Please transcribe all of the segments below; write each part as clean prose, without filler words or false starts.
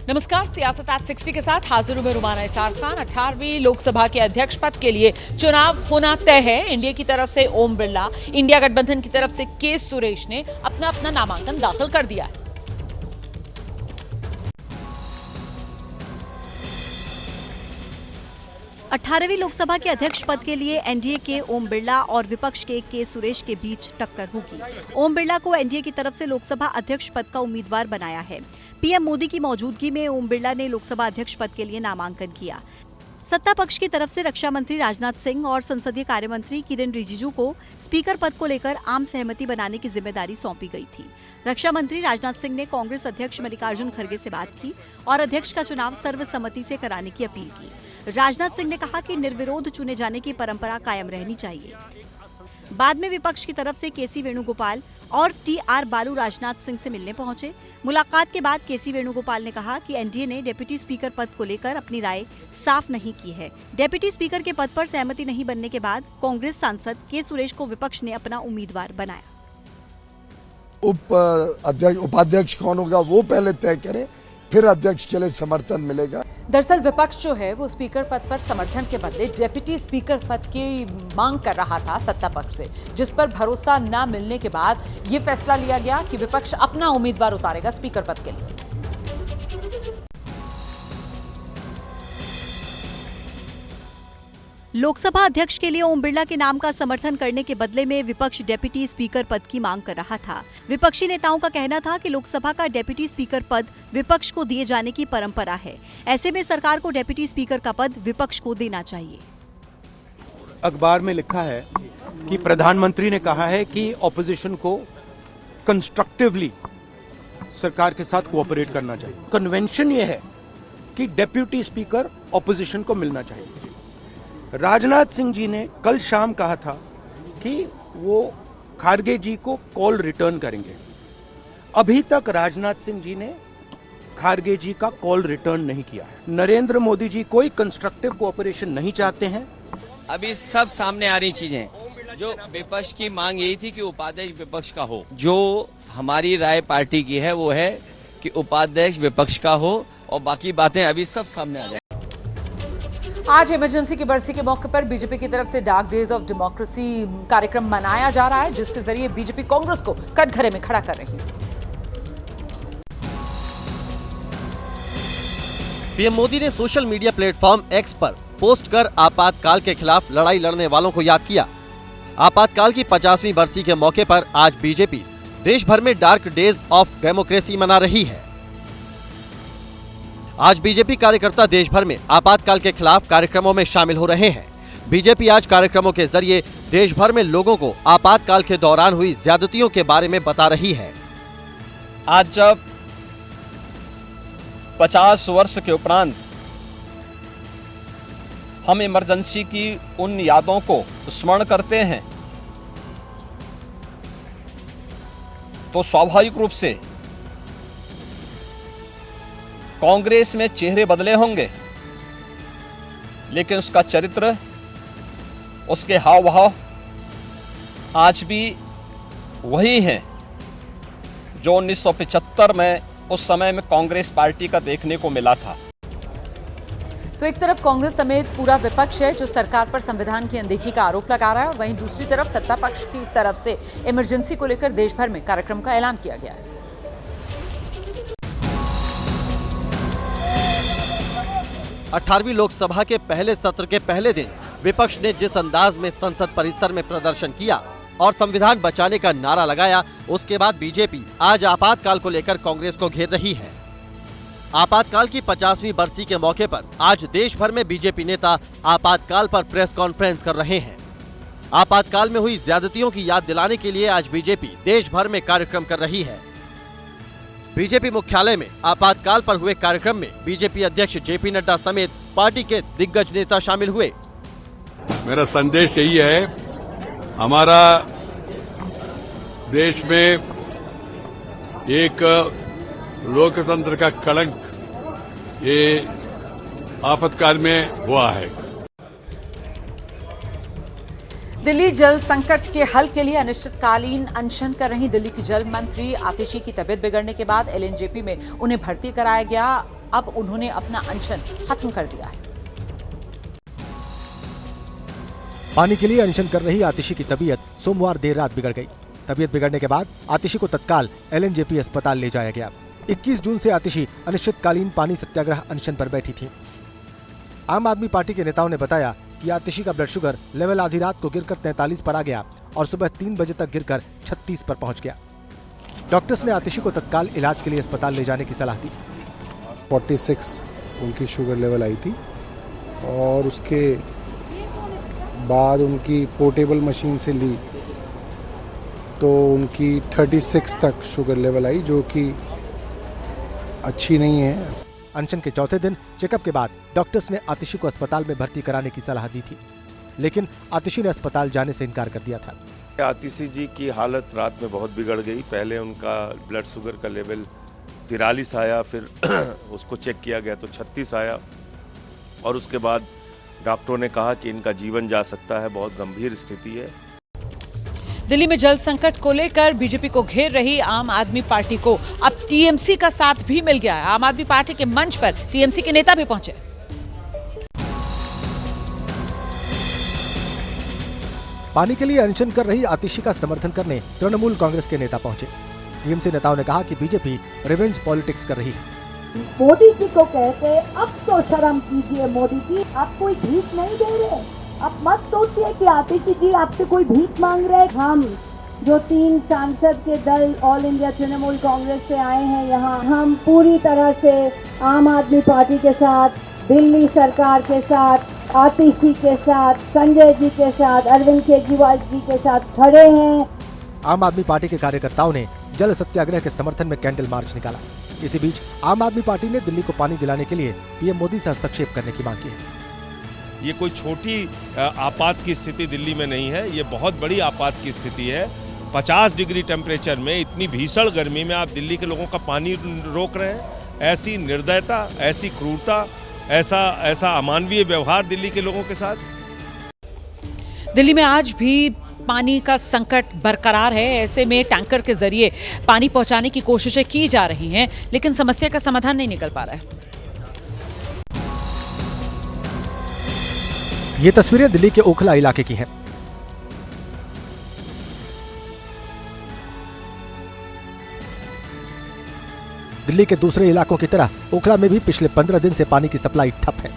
नमस्कार, सियासत आज 60 के साथ हाजिर हूं मैं रुमाना इसार खान। 18वीं लोकसभा के अध्यक्ष पद के लिए चुनाव होना तय है। इंडिया की तरफ से ओम बिरला, इंडिया गठबंधन की तरफ से के सुरेश ने अपना अपना नामांकन दाखिल कर दिया है। अठारहवीं लोकसभा के अध्यक्ष पद के लिए एनडीए के ओम बिरला और विपक्ष के सुरेश के बीच टक्कर होगी। ओम बिरला को एनडीए की तरफ से लोकसभा अध्यक्ष पद का उम्मीदवार बनाया है। पीएम मोदी की मौजूदगी में ओम बिरला ने लोकसभा अध्यक्ष पद के लिए नामांकन किया। सत्ता पक्ष की तरफ से रक्षा मंत्री राजनाथ सिंह और संसदीय कार्य मंत्री किरेन रिजिजू को स्पीकर पद को लेकर आम सहमति बनाने की जिम्मेदारी सौंपी गई थी। रक्षा मंत्री राजनाथ सिंह ने कांग्रेस अध्यक्ष मल्लिकार्जुन खड़गे से बात की और अध्यक्ष का चुनाव सर्वसम्मति से कराने की अपील की। राजनाथ सिंह ने कहा कि निर्विरोध चुने जाने की परंपरा कायम रहनी चाहिए। बाद में विपक्ष की तरफ से केसी वेणुगोपाल और टीआर बालू राजनाथ सिंह से मिलने पहुंचे। मुलाकात के बाद केसी वेणुगोपाल ने कहा कि एनडीए ने डिप्टी स्पीकर पद को लेकर अपनी राय साफ नहीं की है। डिप्टी स्पीकर के पद पर सहमति नहीं बनने के बाद कांग्रेस सांसद के सुरेश को विपक्ष ने अपना उम्मीदवार बनाया। उपाध्यक्ष कौन होगा वो पहले तय करे, फिर अध्यक्ष के लिए समर्थन मिलेगा। दरअसल विपक्ष जो है वो स्पीकर पद पर समर्थन के बदले डिप्टी स्पीकर पद की मांग कर रहा था सत्ता पक्ष से, जिस पर भरोसा न मिलने के बाद ये फैसला लिया गया कि विपक्ष अपना उम्मीदवार उतारेगा स्पीकर पद के लिए। लोकसभा अध्यक्ष के लिए ओम बिरला के नाम का समर्थन करने के बदले में विपक्ष डिप्टी स्पीकर पद की मांग कर रहा था। विपक्षी नेताओं का कहना था कि लोकसभा का डिप्टी स्पीकर पद विपक्ष को दिए जाने की परंपरा है। ऐसे में सरकार को डिप्टी स्पीकर का पद विपक्ष को देना चाहिए। अखबार में लिखा है कि प्रधानमंत्री ने कहा है कि ऑपोजिशन को कंस्ट्रक्टिवली सरकार के साथ कोऑपरेट करना चाहिए। कन्वेंशन ये है कि डिप्टी स्पीकर ऑपोजिशन को मिलना चाहिए। राजनाथ सिंह जी ने कल शाम कहा था कि वो खारगे जी को कॉल रिटर्न करेंगे। अभी तक राजनाथ सिंह जी ने खारगे जी का कॉल रिटर्न नहीं किया है। नरेंद्र मोदी जी कोई कंस्ट्रक्टिव कोऑपरेशन नहीं चाहते हैं। अभी सब सामने आ रही चीजें, जो विपक्ष की मांग यही थी कि उपाध्यक्ष विपक्ष का हो। जो हमारी राय पार्टी की है वो है कि उपाध्यक्ष विपक्ष का हो और बाकी बातें अभी सब सामने आ जाए। आज इमरजेंसी की बरसी के मौके पर बीजेपी की तरफ से डार्क डेज ऑफ डेमोक्रेसी कार्यक्रम मनाया जा रहा है, जिसके जरिए बीजेपी कांग्रेस को कटघरे में खड़ा कर रही है। पीएम मोदी ने सोशल मीडिया प्लेटफॉर्म एक्स पर पोस्ट कर आपातकाल के खिलाफ लड़ाई लड़ने वालों को याद किया। आपातकाल की 50वीं बरसी के मौके पर आज बीजेपी देश भर में डार्क डेज ऑफ डेमोक्रेसी मना रही है। आज बीजेपी कार्यकर्ता देश भर में आपातकाल के खिलाफ कार्यक्रमों में शामिल हो रहे हैं। बीजेपी आज कार्यक्रमों के जरिए देश भर में लोगों को आपातकाल के दौरान हुई ज्यादतियों के बारे में बता रही है। आज जब 50 वर्ष के उपरांत हम इमरजेंसी की उन यादों को स्मरण करते हैं, तो स्वाभाविक रूप से कांग्रेस में चेहरे बदले होंगे, लेकिन उसका चरित्र, उसके हाव भाव आज भी वही हैं जो 1975 में उस समय में कांग्रेस पार्टी का देखने को मिला था। तो एक तरफ कांग्रेस समेत पूरा विपक्ष है जो सरकार पर संविधान की अनदेखी का आरोप लगा रहा है, और वहीं दूसरी तरफ सत्ता पक्ष की तरफ से इमरजेंसी को लेकर देश भर में कार्यक्रम का ऐलान किया गया है। 18वीं लोकसभा के पहले सत्र के पहले दिन विपक्ष ने जिस अंदाज में संसद परिसर में प्रदर्शन किया और संविधान बचाने का नारा लगाया, उसके बाद बीजेपी आज आपातकाल को लेकर कांग्रेस को घेर रही है। आपातकाल की 50वीं बरसी के मौके पर आज देश भर में बीजेपी नेता आपातकाल पर प्रेस कॉन्फ्रेंस कर रहे हैं। आपातकाल में हुई ज्यादतियों की याद दिलाने के लिए आज बीजेपी देश भर में कार्यक्रम कर रही है। बीजेपी मुख्यालय में आपातकाल पर हुए कार्यक्रम में बीजेपी अध्यक्ष जेपी नड्डा समेत पार्टी के दिग्गज नेता शामिल हुए। मेरा संदेश यही है, हमारा देश में एक लोकतंत्र का कलंक ये आपातकाल में हुआ है। दिल्ली जल संकट के हल के लिए अनिश्चितकालीन अनशन कर रही दिल्ली की जल मंत्री आतिशी की तबीयत बिगड़ने के बाद एलएनजेपी में उन्हें भर्ती कराया गया। अब उन्होंने अपना अनशन खत्म कर दिया है। पानी के लिए अनशन कर रही आतिशी की तबीयत सोमवार देर रात बिगड़ गई। तबीयत बिगड़ने के बाद आतिशी को तत्काल LNJP अस्पताल ले जाया गया। 21 जून से आतिशी अनिश्चितकालीन पानी सत्याग्रह अनशन पर बैठी थी। आम आदमी पार्टी के नेताओं ने बताया कि आतिशी का ब्लड शुगर लेवल आधी रात को गिरकर 43 पर आ गया और सुबह 3 बजे तक गिरकर 36 पर पहुंच गया। डॉक्टर्स ने आतिशी को तत्काल इलाज के लिए अस्पताल ले जाने की सलाह दी। 46 उनकी शुगर लेवल आई थी और उसके बाद उनकी पोर्टेबल मशीन से ली तो उनकी 36 तक शुगर लेवल आई, जो कि अच्छी नहीं है। अनशन के चौथे दिन चेकअप के बाद डॉक्टर्स ने आतिशी को अस्पताल में भर्ती कराने की सलाह दी थी, लेकिन आतिशी ने अस्पताल जाने से इनकार कर दिया था। आतिशी जी की हालत रात में बहुत बिगड़ गई। पहले उनका ब्लड शुगर का लेवल 43 आया, फिर उसको चेक किया गया तो 36 आया और उसके बाद डॉक्टरों ने कहा कि इनका जीवन जा सकता है, बहुत गंभीर स्थिति है। दिल्ली में जल संकट को लेकर बीजेपी को घेर रही आम आदमी पार्टी को अब टीएमसी का साथ भी मिल गया है। आम आदमी पार्टी के मंच पर टीएमसी के नेता भी पहुंचे। पानी के लिए अनशन कर रही आतिशी का समर्थन करने तृणमूल कांग्रेस के नेता पहुंचे। टीएमसी नेताओं ने कहा कि बीजेपी रिवेंज पॉलिटिक्स कर रही है। मोदी जी को कहते अब तो शर्म कीजिए मोदी जी, आप कोई भीख नहीं दे रहे। आप मत सोचिए कि आतिशी जी आपसे कोई भीख मांग रहे। हम जो 3 सांसद के दल ऑल इंडिया तृणमूल कांग्रेस से आए हैं यहाँ, हम पूरी तरह से आम आदमी पार्टी के साथ, दिल्ली सरकार के साथ, आतिशी के साथ, संजय जी के साथ, अरविंद केजरीवाल जी के साथ खड़े हैं। आम आदमी पार्टी के कार्यकर्ताओं ने जल सत्याग्रह के समर्थन में कैंडल मार्च निकाला। इसी बीच आम आदमी पार्टी ने दिल्ली को पानी दिलाने के लिए पीएम मोदी से हस्तक्षेप करने की मांग की है। ये कोई छोटी आपात की स्थिति दिल्ली में नहीं है, ये बहुत बड़ी आपात की स्थिति है। 50 डिग्री टेम्परेचर में, इतनी भीषण गर्मी में आप दिल्ली के लोगों का पानी रोक रहे हैं। ऐसी निर्दयता, ऐसी क्रूरता, ऐसा अमानवीय व्यवहार दिल्ली के लोगों के साथ। दिल्ली में आज भी पानी का संकट बरकरार है। ऐसे में टैंकर के जरिए पानी पहुंचाने की कोशिशें की जा रही हैं, लेकिन समस्या का समाधान नहीं निकल पा रहा है। ये तस्वीरें दिल्ली के ओखला इलाके की हैं। दिल्ली के दूसरे इलाकों की तरह ओखला में भी पिछले 15 दिन से पानी की सप्लाई ठप है।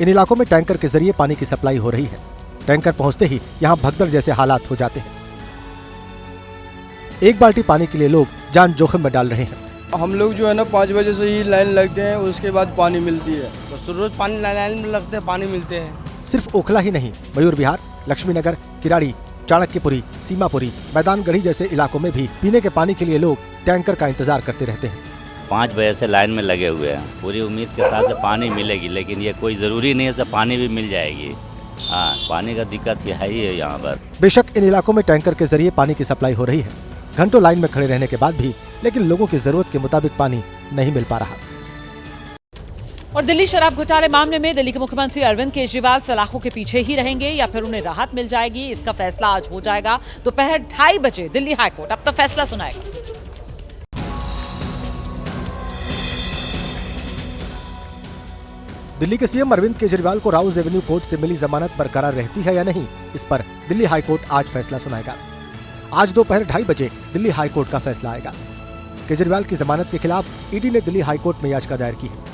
इन इलाकों में टैंकर के जरिए पानी की सप्लाई हो रही है। टैंकर पहुंचते ही यहां भगदड़ जैसे हालात हो जाते हैं। एक बाल्टी पानी के लिए लोग जान जोखिम में डाल रहे हैं। हम लोग जो है ना 5 बजे से ही लाइन लगते हैं, उसके बाद पानी मिलती है। तो रोज पानी लाइन में लगते हैं, पानी मिलते हैं। सिर्फ ओखला ही नहीं, मयूर विहार, लक्ष्मीनगर, किराड़ी, चाणक्यपुरी, सीमापुरी, मैदानगढ़ी जैसे इलाकों में भी पीने के पानी के लिए लोग टैंकर का इंतजार करते रहते हैं। 5 बजे से लाइन में लगे हुए हैं, पूरी उम्मीद के साथ से पानी मिलेगी, लेकिन ये कोई जरूरी नहीं है कि पानी भी मिल जाएगी। हाँ, पानी का दिक्कत है ही है यहाँ पर। बेशक इन इलाकों में टैंकर के जरिए पानी की सप्लाई हो रही है, घंटों लाइन में खड़े रहने के बाद भी, लेकिन लोगों की जरूरत के मुताबिक पानी नहीं मिल पा रहा। और दिल्ली शराब घोटाले मामले में दिल्ली के मुख्यमंत्री अरविंद केजरीवाल सलाखों के पीछे ही रहेंगे या फिर उन्हें राहत मिल जाएगी, इसका फैसला आज हो जाएगा। दोपहर 2:30 बजे दिल्ली हाईकोर्ट अब तक फैसला सुनाएगा। दिल्ली के सीएम अरविंद केजरीवाल को राउज एवेन्यू कोर्ट से मिली जमानत बरकरार रहती है या नहीं, इस पर दिल्ली हाईकोर्ट आज फैसला सुनाएगा। आज दोपहर 2:30 बजे दिल्ली हाईकोर्ट का फैसला आएगा। केजरीवाल की जमानत के खिलाफ ईडी ने दिल्ली हाईकोर्ट में याचिका दायर की है।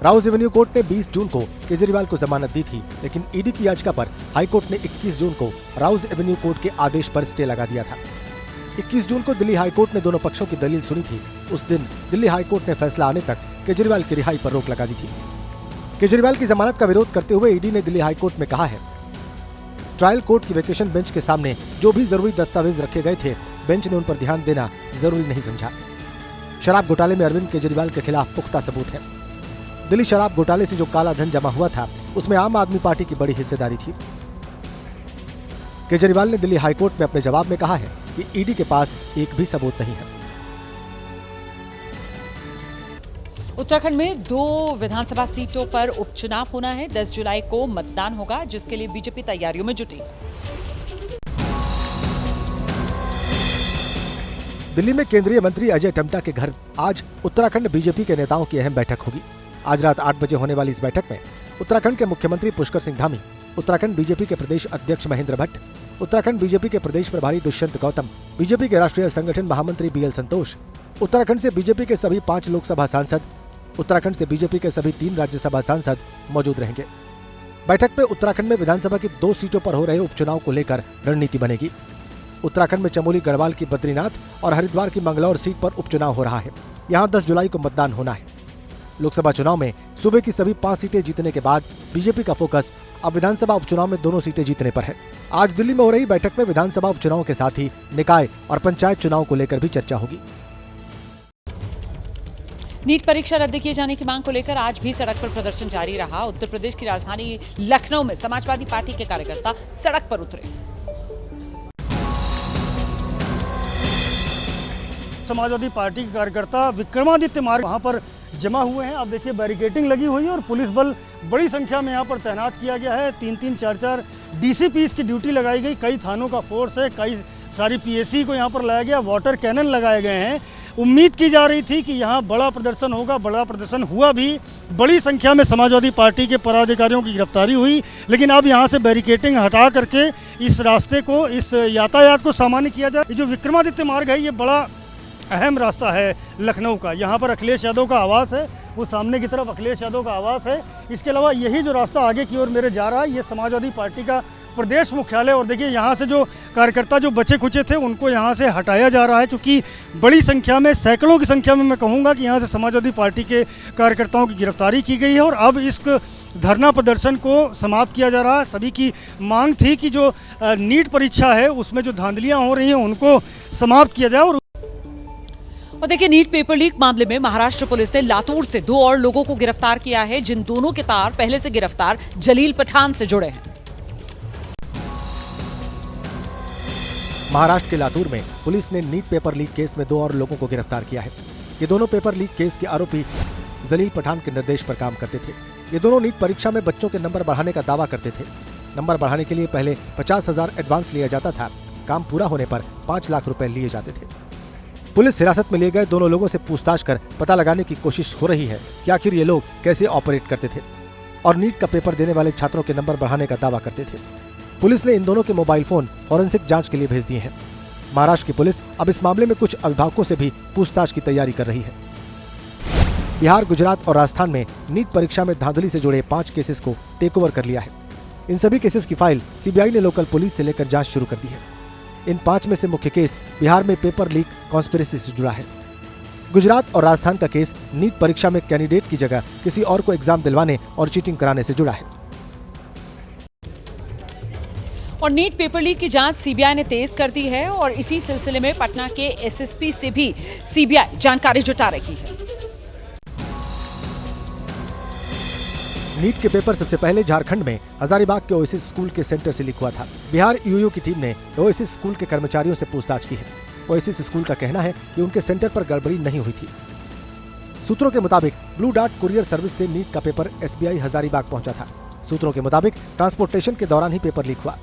राउज एवेन्यू कोर्ट ने 20 जून को केजरीवाल को जमानत दी थी, लेकिन ईडी की याचिका पर हाईकोर्ट ने 21 जून को राउज एवेन्यू कोर्ट के आदेश पर स्टे लगा दिया था। 21 जून को दिल्ली हाईकोर्ट ने दोनों पक्षों की दलील सुनी थी। उस दिन दिल्ली हाईकोर्ट ने फैसला आने तक केजरीवाल की रिहाई पर रोक लगा दी थी। केजरीवाल की जमानत का विरोध करते हुए ईडी ने दिल्ली हाईकोर्ट में कहा है, ट्रायल कोर्ट की वेकेशन बेंच के सामने जो भी जरूरी दस्तावेज रखे गए थे, बेंच ने उन पर ध्यान देना जरूरी नहीं समझा। शराब घोटाले में अरविंद केजरीवाल के खिलाफ पुख्ता सबूत है। दिल्ली शराब घोटाले से जो काला धन जमा हुआ था, उसमें आम आदमी पार्टी की बड़ी हिस्सेदारी थी। केजरीवाल ने दिल्ली हाईकोर्ट में अपने जवाब में कहा है कि ईडी के पास एक भी सबूत नहीं है। उत्तराखंड में 2 विधानसभा सीटों पर उपचुनाव होना है। 10 जुलाई को मतदान होगा, जिसके लिए बीजेपी तैयारियों में जुटी। दिल्ली में केंद्रीय मंत्री अजय टम्टा के घर आज उत्तराखंड बीजेपी के नेताओं की अहम बैठक होगी। आज रात 8 बजे होने वाली इस बैठक में उत्तराखंड के मुख्यमंत्री पुष्कर सिंह धामी, उत्तराखंड बीजेपी के प्रदेश अध्यक्ष महेंद्र भट्ट, उत्तराखंड बीजेपी के प्रदेश प्रभारी दुष्यंत गौतम, बीजेपी के राष्ट्रीय संगठन महामंत्री बीएल संतोष, उत्तराखंड से बीजेपी के सभी 5 लोकसभा सांसद, उत्तराखंड से बीजेपी के सभी 3 राज्यसभा सांसद मौजूद रहेंगे। बैठक में उत्तराखंड में विधानसभा की 2 सीटों पर हो रहे उपचुनाव को लेकर रणनीति बनेगी। उत्तराखंड में चमोली गढ़वाल की बद्रीनाथ और हरिद्वार की मंगलौर सीट पर उपचुनाव हो रहा है। यहां 10 जुलाई को मतदान होना है। लोकसभा चुनाव में सूबे की सभी 5 सीटें जीतने के बाद बीजेपी का फोकस अब विधानसभा उपचुनाव में दोनों सीटें जीतने पर है। आज दिल्ली में हो रही बैठक में विधानसभा उपचुनाव के साथ ही निकाय और पंचायत चुनाव को लेकर भी चर्चा होगी। नीट परीक्षा रद्द किए जाने की मांग को लेकर आज भी सड़क पर प्रदर्शन जारी रहा। उत्तर प्रदेश की राजधानी लखनऊ में समाजवादी पार्टी के कार्यकर्ता सड़क पर उतरे। समाजवादी पार्टी के कार्यकर्ता विक्रमादित्य मार्ग वहां पर जमा हुए हैं। अब देखिए बैरिकेडिंग लगी हुई है और पुलिस बल बड़ी संख्या में यहाँ पर तैनात किया गया है। 3-3, 4-4 डीसीपीस की ड्यूटी लगाई गई। कई थानों का फोर्स है, कई सारी पीएससी को यहाँ पर लाया गया, वाटर कैनन लगाए गए हैं। उम्मीद की जा रही थी कि यहाँ बड़ा प्रदर्शन होगा, बड़ा प्रदर्शन हुआ भी। बड़ी संख्या में समाजवादी पार्टी के पदाधिकारियों की गिरफ्तारी हुई, लेकिन अब यहाँ से बैरिकेडिंग हटा करके इस रास्ते को, इस यातायात को सामान्य किया जाए। जो विक्रमादित्य मार्ग है ये बड़ा अहम रास्ता है लखनऊ का। यहाँ पर अखिलेश यादव का आवास है, वो सामने की तरफ अखिलेश यादव का आवास है। इसके अलावा यही जो रास्ता आगे की ओर मेरे जा रहा है ये समाजवादी पार्टी का प्रदेश मुख्यालय। और देखिए यहाँ से जो कार्यकर्ता जो बचे खुचे थे उनको यहाँ से हटाया जा रहा है, क्योंकि बड़ी संख्या में, सैकड़ों की संख्या में मैं कहूँगा कि यहाँ से समाजवादी पार्टी के कार्यकर्ताओं की गिरफ्तारी की गई है। और अब इस धरना प्रदर्शन को समाप्त किया जा रहा है। सभी की मांग थी कि जो नीट परीक्षा है उसमें जो धांधलियाँ हो रही हैं उनको समाप्त किया जाए। और देखिए नीट पेपर लीक मामले में महाराष्ट्र पुलिस ने लातूर से 2 और लोगों को गिरफ्तार किया है, जिन दोनों के तार पहले से गिरफ्तार जलील पठान से जुड़े हैं। महाराष्ट्र के लातूर में पुलिस ने नीट पेपर लीक केस में 2 और लोगों को गिरफ्तार किया है। ये दोनों पेपर लीक केस के आरोपी जलील पठान के निर्देश पर काम करते थे। ये दोनों नीट परीक्षा में बच्चों के नंबर बढ़ाने का दावा करते थे। नंबर बढ़ाने के लिए पहले 50,000 एडवांस लिया जाता था। काम पूरा होने पर 5 लाख रुपए लिए जाते थे। पुलिस हिरासत में लिए गए दोनों लोगों से पूछताछ कर पता लगाने की कोशिश हो रही है कि आखिर ये लोग कैसे ऑपरेट करते थे और नीट का पेपर देने वाले छात्रों के नंबर बढ़ाने का दावा करते थे। पुलिस ने इन दोनों के मोबाइल फोन फॉरेंसिक जांच के लिए भेज दिए हैं। महाराष्ट्र की पुलिस अब इस मामले में कुछ अभिभावकों से भी पूछताछ की तैयारी कर रही है। बिहार, गुजरात और राजस्थान में नीट परीक्षा में धांधली से जुड़े 5 केसेस को टेक ओवर कर लिया है। इन सभी केसेस की फाइल सीबीआई ने लोकल पुलिस से लेकर जांच शुरू कर दी है। इन 5 में से मुख्य केस बिहार में पेपर लीक कॉन्स्पिरेसी से जुड़ा है। गुजरात और राजस्थान का केस नीट परीक्षा में कैंडिडेट की जगह किसी और को एग्जाम दिलवाने और चीटिंग कराने से जुड़ा है। और नीट पेपर लीक की जांच सीबीआई ने तेज कर दी है और इसी सिलसिले में पटना के एसएसपी से भी सीबीआई जानकारी जुटा रही है। नीट के पेपर सबसे पहले झारखंड में हजारीबाग के ओएसिस स्कूल के सेंटर से लीक हुआ था। बिहार यूयू की टीम ने ओएसिस स्कूल के कर्मचारियों से पूछताछ की है। ओएसिस स्कूल का कहना है कि उनके सेंटर पर गड़बड़ी नहीं हुई थी। सूत्रों के मुताबिक ब्लू डार्ट कुरियर सर्विस से नीट का पेपर एसबीआई हजारीबाग पहुंचा था। सूत्रों के मुताबिक ट्रांसपोर्टेशन के दौरान ही पेपर लीक हुआ।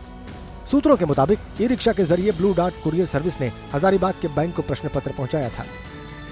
सूत्रों के मुताबिक ई रिक्शा के जरिए ब्लू डार्ट कुरियर सर्विस ने हजारीबाग के बैंक को प्रश्न पत्र पहुंचाया था।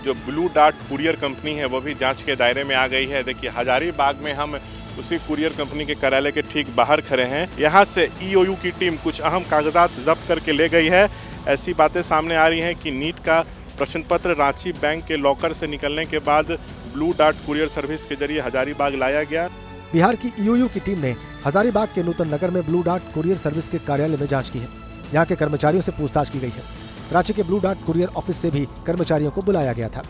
जो ब्लू डार्ट कुरियर कंपनी है वो भी जांच के दायरे में आ गई है। देखिए हजारीबाग में हम उसी कुरियर कंपनी के कार्यालय के ठीक बाहर खड़े हैं। यहाँ से ईओयू की टीम कुछ अहम कागजात जब्त करके ले गई है। ऐसी बातें सामने आ रही हैं कि नीट का प्रश्न पत्र रांची बैंक के लॉकर से निकलने के बाद ब्लू डार्ट कुरियर सर्विस के जरिए हजारीबाग लाया गया। बिहार की ईओयू की टीम ने हजारीबाग के नूतन नगर में ब्लू डार्ट कुरियर सर्विस के कार्यालय में जांच की है। यहाँ के कर्मचारियों से पूछताछ की गई है। रांची के ब्लू डार्ट कुरियर ऑफिस से भी कर्मचारियों को बुलाया गया था।